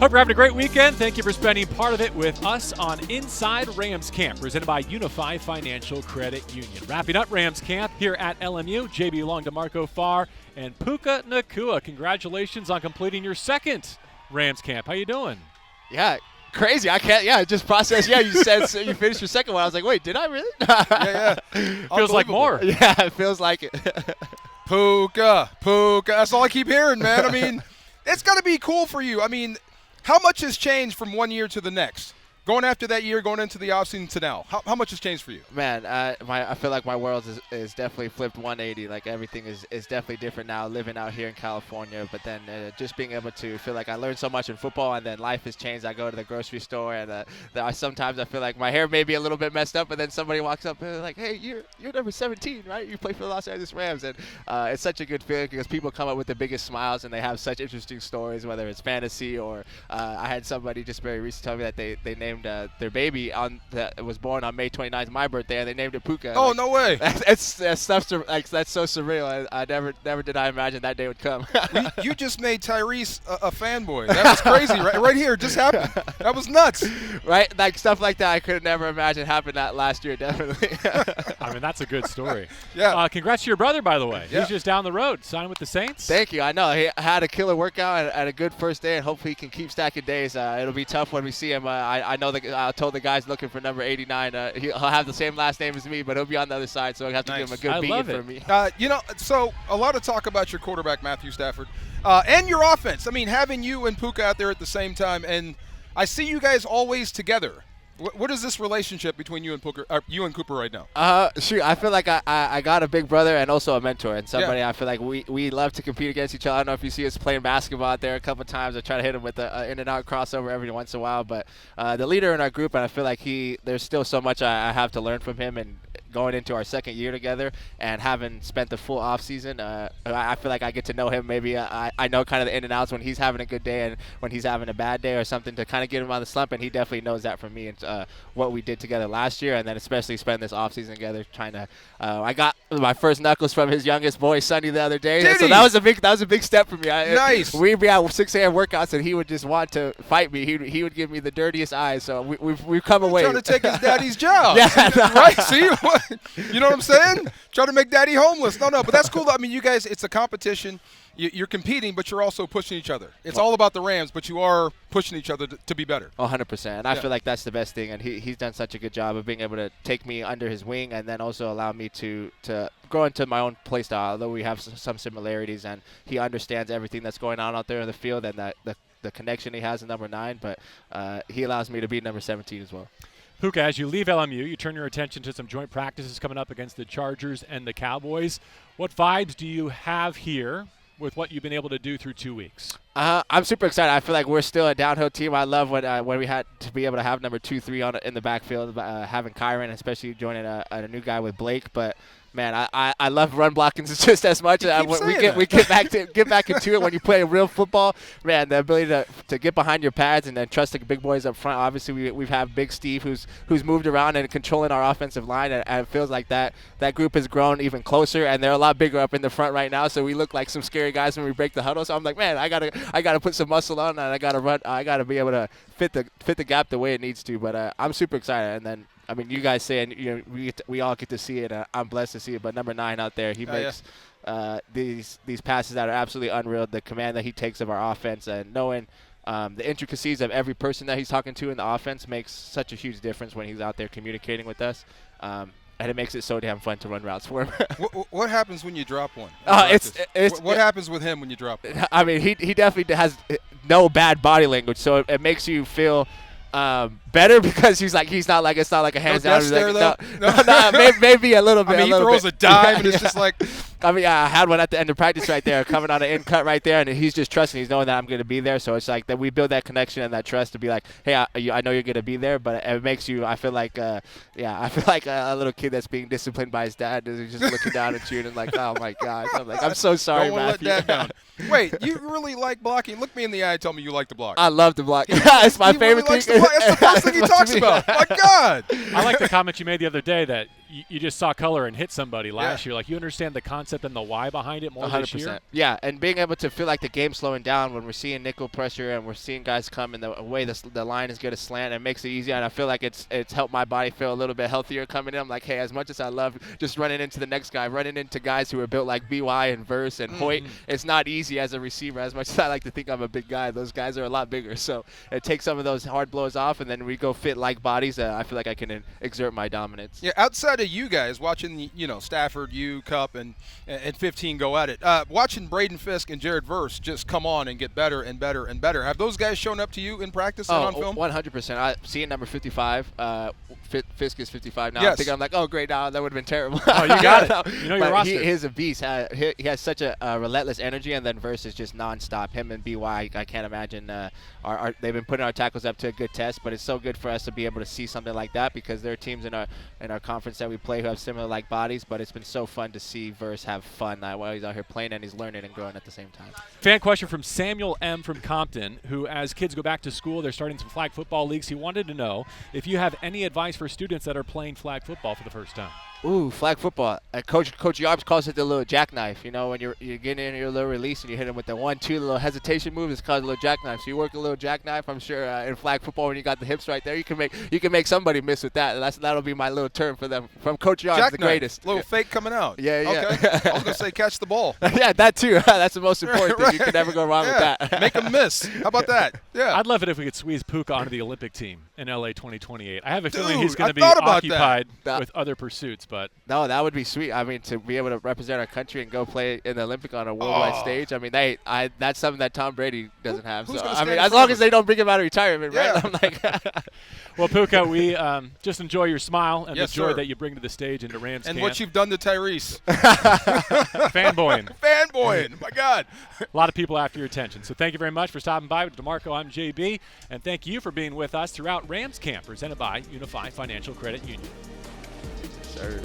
Hope you're having a great weekend. Thank you for spending part of it with us on Inside Rams Camp, presented by Unifi Financial Credit Union. Wrapping up Rams Camp here at LMU, JB Long, DeMarco Farr, and Puka Nacua. Congratulations on completing your second Rams Camp. How you doing? Yeah, crazy. I can't. Yeah, just process. Yeah, you said so you finished your second one. I was like, wait, did I really? Yeah. Feels like more. Yeah, it feels like it. Puka. That's all I keep hearing, man. I mean, it's got to be cool for you. I mean, how much has changed from one year to the next? Going after that year, going into the offseason to now, how much has changed for you? Man, I feel like my world is definitely flipped 180. Like everything is definitely different now, living out here in California. But then just being able to feel like I learned so much in football, and then life has changed. I go to the grocery store, and sometimes I feel like my hair may be a little bit messed up, but then somebody walks up and they're like, hey, you're number 17, right? You play for the Los Angeles Rams. And it's such a good feeling because people come up with the biggest smiles, and they have such interesting stories, whether it's fantasy or I had somebody just very recently tell me that they named their baby that was born on May 29th, my birthday, and they named it Puka. Oh, like, no way! That's stuff like that's so surreal. I never did I imagine that day would come. you just made Tyrese a fanboy. That was crazy. Right here, just happened. That was nuts. Right, like stuff like that. I could have never imagined happened that last year. Definitely. I mean, that's a good story. Yeah. Congrats to your brother, by the way. Yeah. He's just down the road, signing with the Saints. Thank you. I know he had a killer workout and a good first day, and hopefully he can keep stacking days. It'll be tough when we see him. I know I told the guys looking for number 89. He'll have the same last name as me, but he'll be on the other side, so I have to give him a good beating for me. So a lot of talk about your quarterback, Matthew Stafford, and your offense. I mean, having you and Puka out there at the same time, and I see you guys always together. What is this relationship between you and Cooper right now? Shoot, I feel like I got a big brother and also a mentor and somebody. Yeah. I feel like we love to compete against each other. I don't know if you see us playing basketball out there a couple of times. I try to hit him with an in and out crossover every once in a while. But the leader in our group, and I feel like there's still so much I have to learn from him. And going into our second year together and having spent the full off season, I feel like I get to know him. Maybe I know kind of the in and outs when he's having a good day and when he's having a bad day or something to kind of get him on the slump. And he definitely knows that from me. And what we did together last year, and then especially spend this offseason together trying to I got my first knuckles from his youngest boy Sonny the other day. So that was a big step for me. Nice. We'd be at 6 a.m. workouts and he would just want to fight me. He would give me the dirtiest eyes. So we've come away. Trying to take his daddy's job. Yeah, right. See, you know what I'm saying? Trying to make daddy homeless. No, but that's cool. I mean, you guys, it's a competition. You're competing, but you're also pushing each other. It's all about the Rams, but you are pushing each other to be better. 100%. And I feel like that's the best thing. And he's done such a good job of being able to take me under his wing and then also allow me to grow into my own play style, although we have some similarities. And he understands everything that's going on out there in the field and that the connection he has in number 9. But he allows me to be number 17 as well. Puka, as you leave LMU, you turn your attention to some joint practices coming up against the Chargers and the Cowboys. What vibes do you have here with what you've been able to do through 2 weeks? I'm super excited. I feel like we're still a downhill team. I love when we had to be able to have number 2, 3 in the backfield, having Kyron, especially joining a new guy with Blake. But man, I love run blocking just as much. We get back into it when you play real football. Man, the ability to get behind your pads and then trust the big boys up front. Obviously, we've had Big Steve who's moved around and controlling our offensive line, and it feels like that group has grown even closer, and they're a lot bigger up in the front right now. So we look like some scary guys when we break the huddle. So I'm like, man, I gotta put some muscle on, and I gotta run. I gotta be able to fit the gap the way it needs to. But I'm super excited, and then. I mean, you guys say, and we all get to see it. I'm blessed to see it. But number 9 out there, he makes these passes that are absolutely unreal. The command that he takes of our offense and knowing the intricacies of every person that he's talking to in the offense makes such a huge difference when he's out there communicating with us. And it makes it so damn fun to run routes for him. What happens when you drop one? What happens with him when you drop one? I mean, he definitely has no bad body language, so it makes you feel better because it's not like a hands down. Maybe a little bit. I mean, he throws a dime and it's just like. I mean, I had one at the end of practice right there, coming on an in cut right there, and he's just trusting. He's knowing that I'm going to be there. So it's like that we build that connection and that trust to be like, hey, I know you're going to be there, but it makes you. I feel like a little kid that's being disciplined by his dad, is just looking down at you and like, oh my gosh. I'm like, I'm so sorry, Don't Matthew. Let dad down. Wait, you really like blocking? Look me in the eye and tell me you like to block. I love to block. It's my favorite thing. That's the first thing he talks about. My God. I like the comment you made the other day that you just saw color and hit somebody last year. Like, you understand the concept and the why behind it more 100%. this year? Yeah, and being able to feel like the game's slowing down when we're seeing nickel pressure and we're seeing guys come in the way the line is going to slant, it makes it easier. And I feel like it's helped my body feel a little bit healthier coming in. I'm like, hey, as much as I love just running into the next guy, running into guys who are built like BY and Verse and Hoyt, it's not easy as a receiver. As much as I like to think I'm a big guy, those guys are a lot bigger. So it takes some of those hard blows off, and then we go fit like bodies. I feel like I can exert my dominance. Yeah, outside of you guys watching, Stafford, you, Kupp, and 15 go at it. Watching Braden Fisk and Jared Verse just come on and get better and better and better. Have those guys shown up to you in practice and on film? 100%. I seeing number 55. Fisk is 55 now. Yes. I think I'm like, oh, great. Now that would have been terrible. Oh, you got it. You know your roster. He is a beast. He has such a relentless energy, and then Verse is just nonstop. Him and BY, I can't imagine. They've been putting our tackles up to a good test, but it's so good for us to be able to see something like that because there are teams in our conference that we play who have similar like bodies. But it's been so fun to see Verse have fun while he's out here playing and he's learning and growing at the same time. Fan question from Samuel M. from Compton, who, as kids go back to school, they're starting some flag football leagues. He wanted to know if you have any advice for students that are playing flag football for the first time. Ooh, flag football. Coach Yarbs calls it the little jackknife. When you're getting in your little release and you hit him with the 1-2 little hesitation move, it's called a little jackknife. So you work a little jackknife. I'm sure in flag football when you got the hips right there, you can make somebody miss with that. That'll be my little term for them from Coach Yarbs, jackknife, the greatest. Little fake coming out. Yeah. Okay. I was gonna say catch the ball. Yeah, that too. That's the most important thing. You can never go wrong with that. Make them miss. How about that? Yeah. I'd love it if we could squeeze Puka onto the Olympic team in LA 2028. I have a feeling Dude, he's going to be thought about occupied with other pursuits, but no, that would be sweet. I mean, to be able to represent our country and go play in the Olympic on a worldwide stage. I mean, that's something that Tom Brady doesn't have. Who's So gonna I mean, stand as in long front as they don't bring him out of retirement, right? Yeah. I'm like, well, Puka, we just enjoy your smile and Yes, the joy sir. that you bring to the stage into Rams And camp. what you've done to Tyrese. Fanboying. Fanboying. My God. A lot of people after your attention. So thank you very much for stopping by. With DeMarco, I'm JB. And thank you for being with us throughout Rams camp, presented by Unifi Financial Credit Union. sir.